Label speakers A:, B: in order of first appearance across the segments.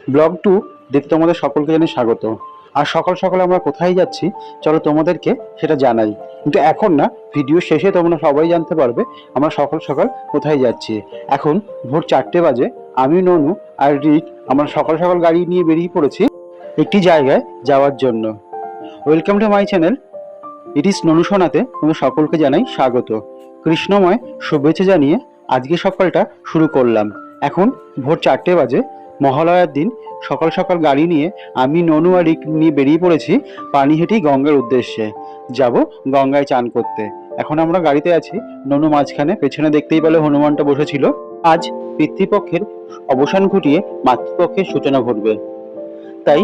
A: Blog 2 দেখতে তোমাদের সকলকে জানাই স্বাগত। আর সকাল সকাল আমরা কোথায় যাচ্ছি চলো তোমাদেরকে সেটা জানাই। কিন্তু এখন না, ভিডিও শেষে তোমরা সবাই জানতে পারবে আমরা সকাল সকাল কোথায় যাচ্ছি। এখন ভোর 4টে বাজে। আমি, ননু আর রিক আমরা সকাল সকাল গাড়ি নিয়ে বেরিয়ে পড়েছি একটি জায়গায় যাওয়ার জন্য। Welcome to my channel, it is Nonu সোনাতে তোমাদের সকলকে জানাই স্বাগত। কৃষ্ণময় শুভেচ্ছা জানিয়ে আজকে সকালটা শুরু করলাম। এখন ভোর 4টে বাজে, মহালয়ার দিন। সকাল সকাল গাড়ি নিয়ে আমি, ননু আর রিক নিয়ে বেরিয়ে পড়েছি পানিহাটি গঙ্গার উদ্দেশ্যে। যাব গঙ্গায় চান করতে। এখন আমরা গাড়িতে আছি, ননু মাঝখানে, পেছনে দেখতেই পেলে হনুমানটা বসেছিল। আজ পিতৃপক্ষের অবসান ঘটিয়ে মাতৃপক্ষের সূচনা ঘটবে, তাই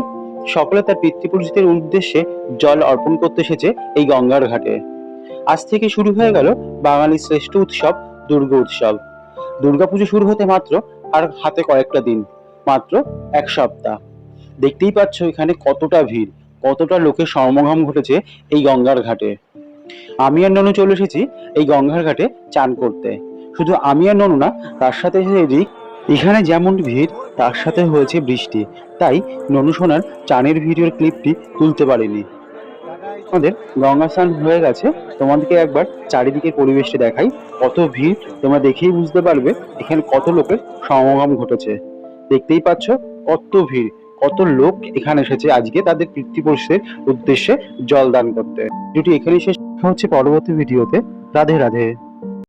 A: সকলে তার পিতৃপুরুষদের উদ্দেশ্যে জল অর্পণ করতে এসেছে এই গঙ্গার ঘাটে। আজ থেকে শুরু হয়ে গেল বাঙালির শ্রেষ্ঠ উৎসব দুর্গা উৎসব। দুর্গাপুজো শুরু হতে মাত্র আর হাতে কয়েকটা দিন, মাত্র এক সপ্তাহ। দেখতেই পাচ্ছ এখানে কতটা ভিড়, কতটা লোকের সমাগম ঘটেছে এই গঙ্গার ঘাটে। আমি আর ননু চলে এসেছি এই গঙ্গার ঘাটে চান করতে। শুধু আমি আর ননু না, তার সাথে রিক। এখানে যেমন ভিড়, তার সাথে হয়েছে বৃষ্টি, তাই ননু সোনার চানের ভিডিওর ক্লিপটি তুলতে পারিনি। আমাদের গঙ্গা স্নান হয়ে গেছে, তোমাদেরকে একবার চারিদিকের পরিবেশটা দেখাই। কত ভিড় তোমরা দেখেই বুঝতে পারবে এখানে কত লোকের সমাগম ঘটেছে। দেখতেই পাচ্ছ কত ভিড়, কত লোক এখানে এসেছে আজকে তাদের পিতৃপুরুষের উদ্দেশ্যে জল দান করতে। ভিডিওটি এখানেই শেষ, হচ্ছে পরবর্তী ভিডিওতে। রাধে রাধে।